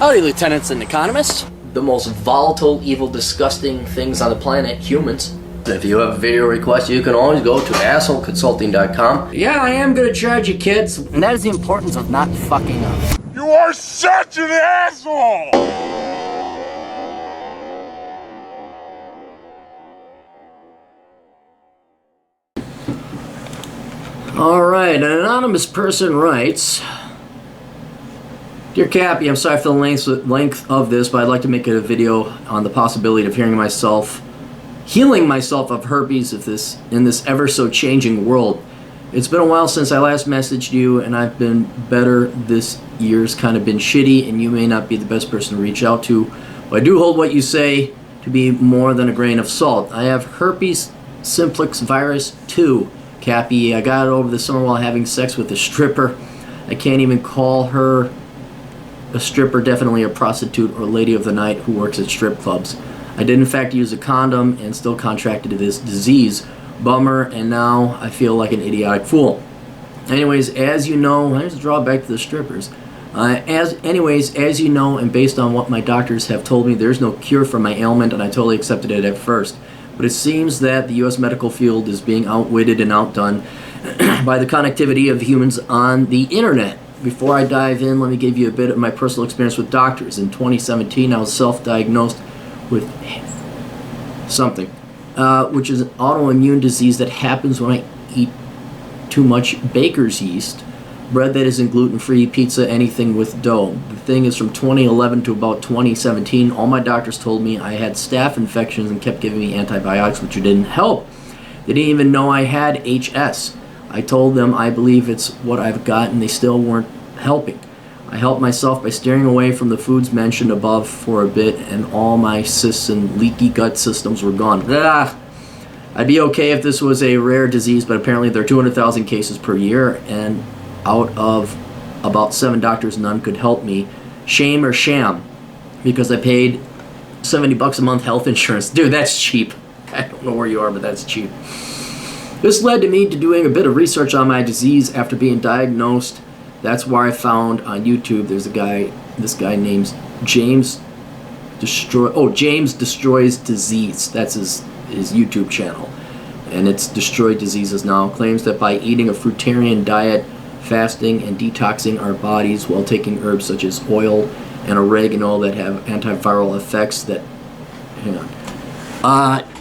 Howdy, lieutenants and economists. The most volatile, evil, disgusting things on the planet, humans. If you have a video request, you can always go to assholeconsulting.com. Yeah, I am gonna charge you, kids. And that is the importance of not fucking up. You are such an asshole! Alright, an anonymous person writes, Dear Cappy, I'm sorry for the length of this, but I'd like to make a video on the possibility of healing myself of herpes in this ever so changing world. It's been a while since I last messaged you, and I've been better. This year's kind of been shitty, and you may not be the best person to reach out to, but I do hold what you say to be more than a grain of salt. I have herpes simplex virus 2, Cappy. I got it over the summer while having sex with a stripper. I can't even call her a stripper, definitely a prostitute or lady of the night who works at strip clubs. I did in fact use a condom and still contracted this disease. Bummer, and now I feel like an idiotic fool. Anyways, as you know, there's a drawback to the strippers. As you know, and based on what my doctors have told me, there's no cure for my ailment, and I totally accepted it at first. But it seems that the U.S. medical field is being outwitted and outdone by the connectivity of humans on the internet. Before I dive in, let me give you a bit of my personal experience with doctors. In 2017, I was self-diagnosed with something, which is an autoimmune disease that happens when I eat too much baker's yeast, bread that isn't gluten-free, pizza, anything with dough. The thing is, from 2011 to about 2017, all my doctors told me I had staph infections and kept giving me antibiotics, which didn't help. They didn't even know I had HS. I told them I believe it's what I've got, and they still weren't helping. I helped myself by steering away from the foods mentioned above for a bit, and all my cysts and leaky gut systems were gone. I'd be okay if this was a rare disease, but apparently there are 200,000 cases per year, and out of about 7 doctors, none could help me. Shame or sham? Because I paid $70 a month health insurance. Dude, that's cheap. I don't know where you are, but that's cheap. This led to me to doing a bit of research on my disease after being diagnosed. That's where I found on YouTube, there's this guy named James Destroys Disease. That's his YouTube channel. And it's Destroy Diseases now. Claims that by eating a fruitarian diet, fasting, and detoxing our bodies while taking herbs such as oil and oregano that have antiviral effects that,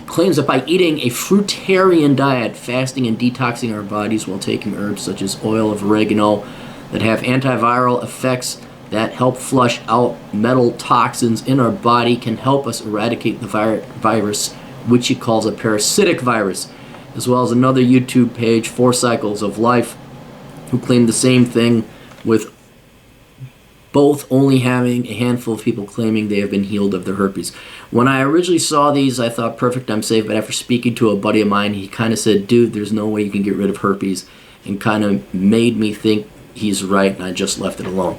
claims that by eating a fruitarian diet, fasting and detoxing our bodies while taking herbs such as oil of oregano that have antiviral effects that help flush out metal toxins in our body can help us eradicate the virus, which he calls a parasitic virus, as well as another YouTube page, 4 Cycles of Life, who claim the same thing, with both only having a handful of people claiming they have been healed of their herpes. When I originally saw these, I thought, perfect, I'm safe, but after speaking to a buddy of mine, he kind of said, dude, there's no way you can get rid of herpes, and kind of made me think he's right, and I just left it alone.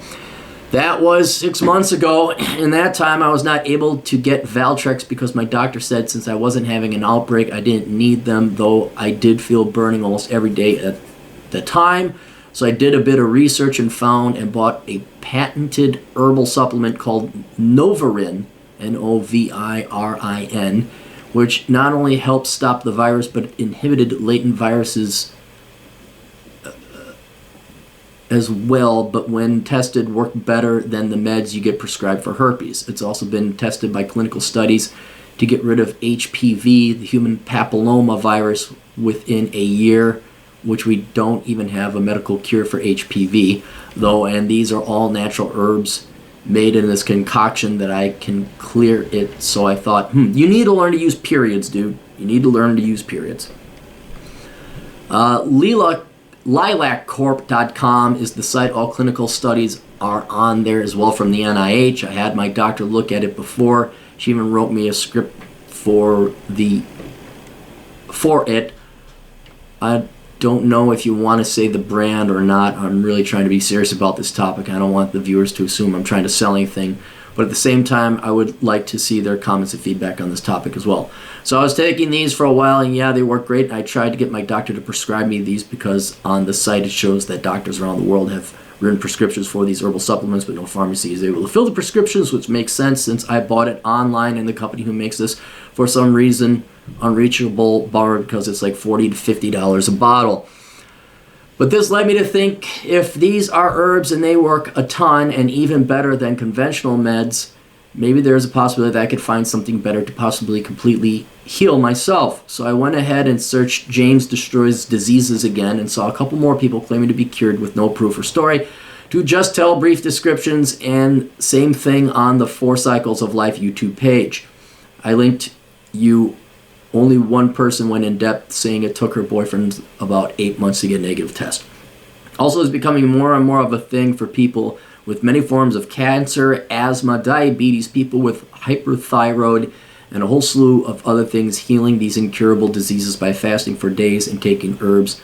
That was 6 months ago. In that time, I was not able to get Valtrex because my doctor said since I wasn't having an outbreak, I didn't need them, though I did feel burning almost every day at the time. So I did a bit of research and found and bought a patented herbal supplement called Novirin, Novirin, which not only helps stop the virus, but inhibited latent viruses as well, but when tested worked better than the meds you get prescribed for herpes. It's also been tested by clinical studies to get rid of HPV, the human papilloma virus, within a year, which we don't even have a medical cure for HPV, though, and these are all natural herbs made in this concoction that I can clear it. So I thought, you need to learn to use periods, dude. You need to learn to use periods. LilacCorp.com is the site. All clinical studies are on there as well from the NIH. I had my doctor look at it before. She even wrote me a script for it. I don't know if you want to say the brand or not. I'm really trying to be serious about this topic. I don't want the viewers to assume I'm trying to sell anything. But at the same time, I would like to see their comments and feedback on this topic as well. So I was taking these for a while, and yeah, they work great. I tried to get my doctor to prescribe me these because on the site it shows that doctors around the world have written prescriptions for these herbal supplements, but no pharmacy is able to fill the prescriptions, which makes sense since I bought it online and the company who makes this, for some reason, unreachable bar, because it's like $40 to $50 a bottle. But this led me to think, if these are herbs and they work a ton and even better than conventional meds, maybe there's a possibility that I could find something better to possibly completely heal myself. So I went ahead and searched James Destroys Diseases again and saw a couple more people claiming to be cured with no proof or story, to just tell brief descriptions, and same thing on the 4 Cycles of Life YouTube page. I linked you. Only one person went in depth, saying it took her boyfriend about 8 months to get a negative test. Also, it's becoming more and more of a thing for people with many forms of cancer, asthma, diabetes, people with hyperthyroid, and a whole slew of other things, healing these incurable diseases by fasting for days and taking herbs.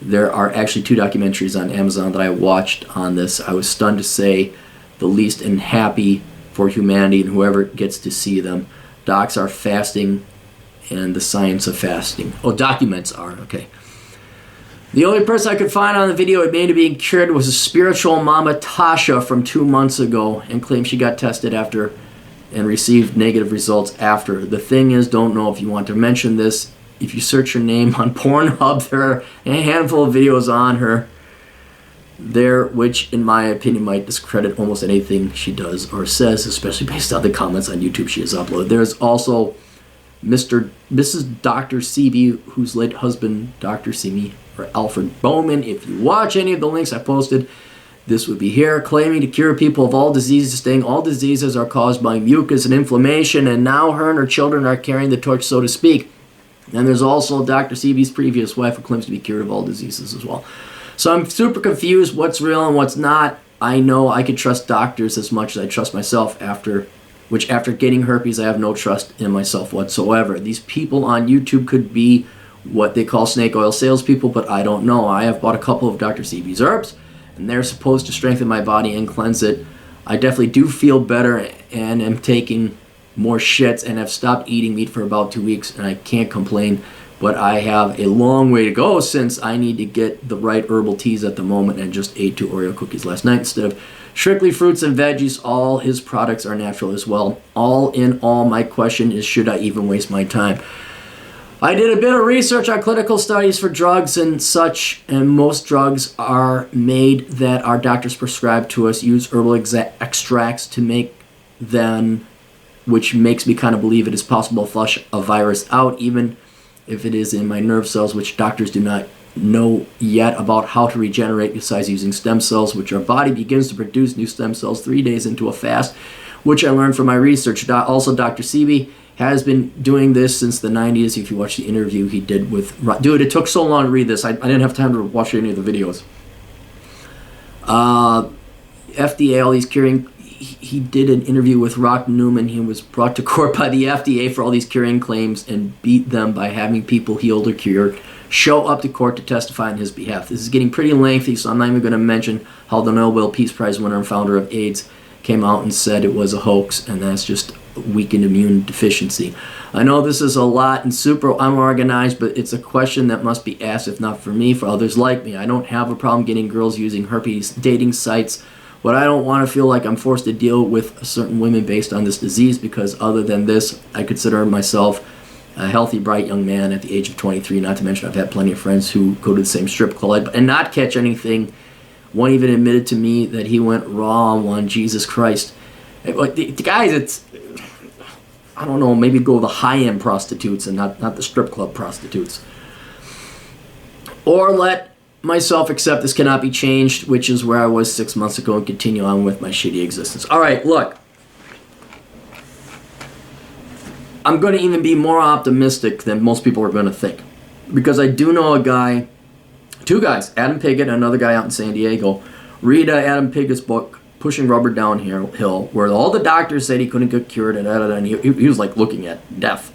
There are actually 2 documentaries on Amazon that I watched on this. I was stunned to say the least, and happy for humanity and whoever gets to see them. Docs are fasting, and the science of fasting. Oh, documents are, okay. The only person I could find on the video admitting to being cured was a spiritual mama, Tasha, from 2 months ago, and claimed she got tested after and received negative results after. The thing is, don't know if you want to mention this. If you search her name on Pornhub, there are a handful of videos on her there, which in my opinion might discredit almost anything she does or says, especially based on the comments on YouTube she has uploaded. There's also Mrs. Dr. CB, whose late husband, Dr. Simi, or Alfred Bowman. If you watch any of the links I posted, this would be here, claiming to cure people of all diseases, saying all diseases are caused by mucus and inflammation, and now her and her children are carrying the torch, so to speak. And there's also Dr. CB's previous wife, who claims to be cured of all diseases as well. So I'm super confused what's real and what's not. I know I could trust doctors as much as I trust myself, after getting herpes, I have no trust in myself whatsoever. These people on YouTube could be what they call snake oil salespeople, but I don't know. I have bought a couple of Dr. CB's herbs, and they're supposed to strengthen my body and cleanse it. I definitely do feel better and am taking more shits and have stopped eating meat for about 2 weeks, and I can't complain. But I have a long way to go, since I need to get the right herbal teas at the moment, and just ate 2 Oreo cookies last night instead of strictly fruits and veggies. All his products are natural as well. All in all, my question is, should I even waste my time? I did a bit of research on clinical studies for drugs and such, and most drugs are made that our doctors prescribe to us use herbal extracts to make them, which makes me kind of believe it is possible to flush a virus out, even if it is in my nerve cells, which doctors do not know yet about how to regenerate besides using stem cells, which our body begins to produce new stem cells 3 days into a fast, which I learned from my research. Also, Dr. Sebi has been doing this since the 90s. If you watch the interview he did with... Dude, it took so long to read this. I didn't have time to watch any of the videos. FDA, all these curing... He did an interview with Rock Newman. He was brought to court by the FDA for all these curing claims and beat them by having people healed or cured show up to court to testify on his behalf. This is getting pretty lengthy, so I'm not even going to mention how the Nobel Peace Prize winner and founder of AIDS came out and said it was a hoax, and that's just weakened immune deficiency. I know this is a lot and super unorganized, but it's a question that must be asked, if not for me, for others like me. I don't have a problem getting girls using herpes dating sites, but I don't want to feel like I'm forced to deal with certain women based on this disease, because other than this, I consider myself a healthy, bright young man at the age of 23, not to mention I've had plenty of friends who go to the same strip club and not catch anything. One even admitted to me that he went raw on one. Jesus Christ. The guys, it's... I don't know, maybe go the high-end prostitutes and not the strip club prostitutes. Or let myself accept this cannot be changed, which is where I was 6 months ago, and continue on with my shitty existence. Alright, look. I'm going to even be more optimistic than most people are going to think. Because I do know a guy, 2 guys, Adam Piggott and another guy out in San Diego. Read Adam Piggott's book, Pushing Rubber Downhill, where all the doctors said he couldn't get cured, and he was like looking at death.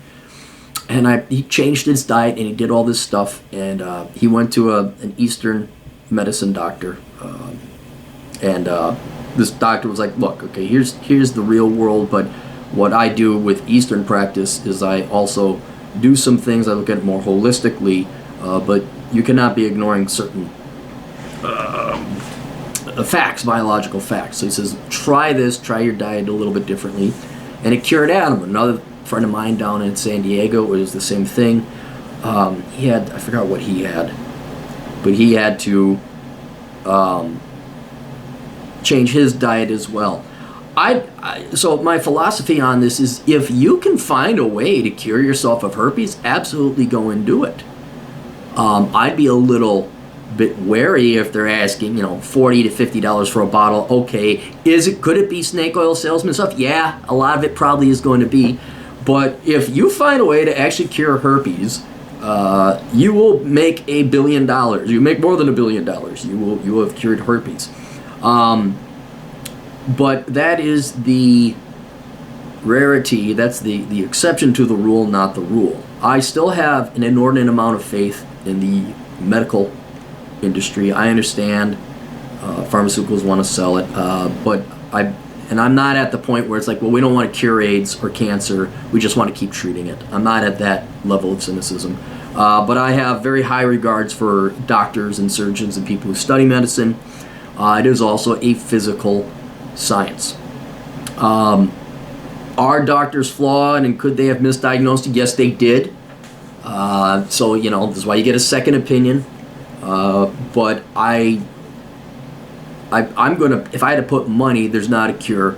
And he changed his diet, and he did all this stuff, and he went to an Eastern medicine doctor, and this doctor was like, look, okay, here's the real world, but what I do with Eastern practice is I also do some things, I look at it more holistically, but you cannot be ignoring certain facts, biological facts. So he says, try this, try your diet a little bit differently. And it cured Adam. Another friend of mine down in San Diego, it was the same thing. He had, I forgot what he had, but he had to change his diet as well. So my philosophy on this is, if you can find a way to cure yourself of herpes, absolutely go and do it. I'd be a little bit wary if they're asking, $40 to $50 for a bottle. Okay, could it be snake oil salesman stuff? Yeah, a lot of it probably is going to be. But if you find a way to actually cure herpes, you will make $1 billion. You make more than $1 billion. You will have cured herpes. But that is the rarity. That's the exception to the rule, not the rule. I still have an inordinate amount of faith in the medical industry. I understand pharmaceuticals want to sell it, but I'm not at the point where it's like, well, we don't want to cure AIDS or cancer. We just want to keep treating it. I'm not at that level of cynicism. But I have very high regards for doctors and surgeons and people who study medicine. It is also a physical science. Are doctors flawed, and could they have misdiagnosed? Yes, they did. So, this is why you get a second opinion. But I'm going to, if I had to put money, there's not a cure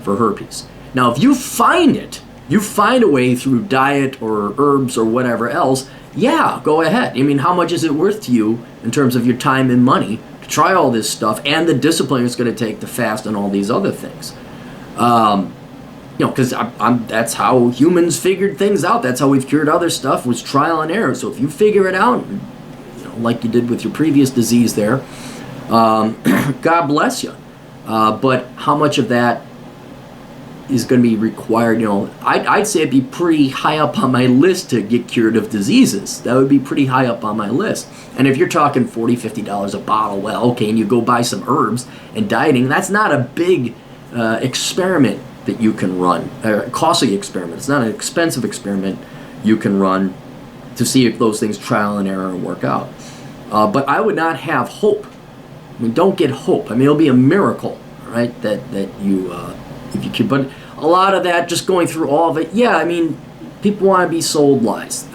for herpes. Now, if you find it, you find a way through diet or herbs or whatever else, yeah, go ahead. I mean, how much is it worth to you in terms of your time and money to try all this stuff and the discipline it's going to take to fast and all these other things? Because that's how humans figured things out. That's how we've cured other stuff, was trial and error. So if you figure it out, like you did with your previous disease there, God bless you. But how much of that is going to be required? I'd say it'd be pretty high up on my list to get cured of diseases. That would be pretty high up on my list. And if you're talking $40, $50 a bottle, well, okay, and you go buy some herbs and dieting, that's not a big experiment that you can run, a costly experiment. It's not an expensive experiment you can run to see if those things trial and error and work out. But I would not have hope. I mean, don't get hope. I mean, it'll be a miracle, right, that you, if you can. But a lot of that, just going through all of it, yeah, I mean, people want to be sold lies.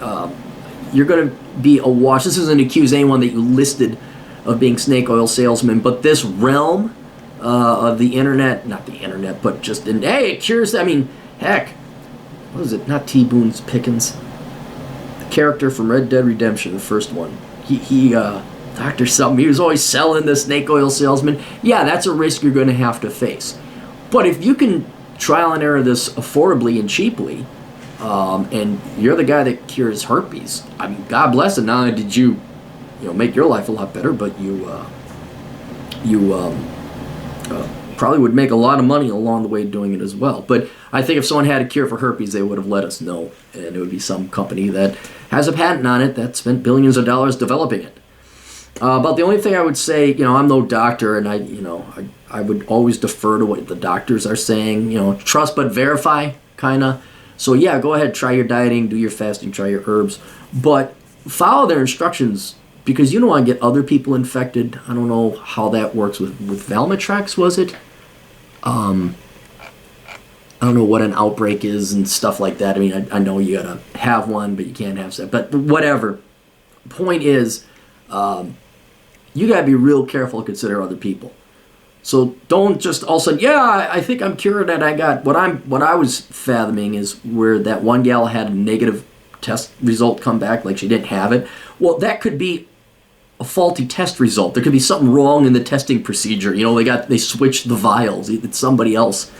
You're going to be awash. This doesn't accuse anyone that you listed of being snake oil salesmen, but this realm of the internet, not the internet, but just, hey, it cures, I mean, heck, what is it, not T. Boone Pickens, the character from Red Dead Redemption, the first one, he Dr. Something, he was always selling the snake oil salesman. Yeah, that's a risk you're going to have to face. But if you can trial and error this affordably and cheaply, and you're the guy that cures herpes, I mean, God bless it. Not only did you make your life a lot better, but you probably would make a lot of money along the way doing it as well. But I think if someone had a cure for herpes, they would have let us know, and it would be some company that has a patent on it that spent billions of dollars developing it. But the only thing I would say, I'm no doctor, and I would always defer to what the doctors are saying. Trust but verify, kind of. So yeah, go ahead, try your dieting, do your fasting, try your herbs, but follow their instructions, because you don't want to get other people infected. I don't know how that works with Valmetrex, was it? I don't know what an outbreak is and stuff like that. I mean, I know you gotta have one, but you can't have that. But whatever. Point is, you gotta be real careful and consider other people. So don't just all of a sudden, yeah, I think I'm cured and I got what I was fathoming is where that one gal had a negative test result come back, like she didn't have it. Well, that could be a faulty test result. There could be something wrong in the testing procedure. They switched the vials. It's somebody else.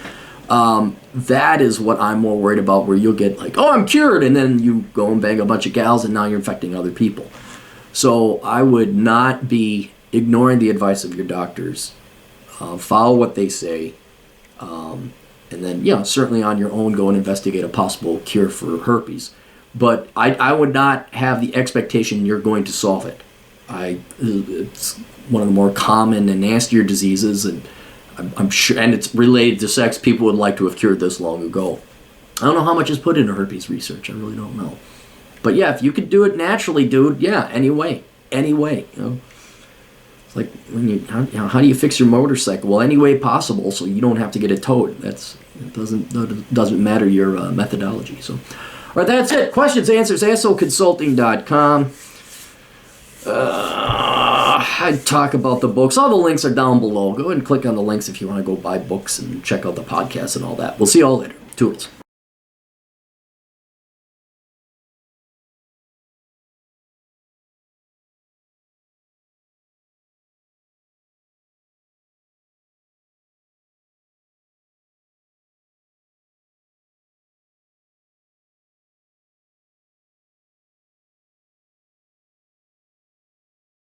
That is what I'm more worried about, where you'll get like, oh, I'm cured, and then you go and bang a bunch of gals, and now you're infecting other people. So I would not be ignoring the advice of your doctors. Follow what they say, and then, certainly on your own, go and investigate a possible cure for herpes. But I would not have the expectation you're going to solve it. It's one of the more common and nastier diseases, and I'm sure, and it's related to sex. People would like to have cured this long ago. I don't know how much is put into herpes research. I really don't know. But yeah, if you could do it naturally, dude, yeah, any way. It's like how do you fix your motorcycle? Well, any way possible, so you don't have to get it towed. It doesn't matter your methodology. So, all right, that's it. Questions, answers, asshole.consulting.com. I'd talk about the books. All the links are down below. Go ahead and click on the links if you want to go buy books and check out the podcast and all that. We'll see you all later. Toodles.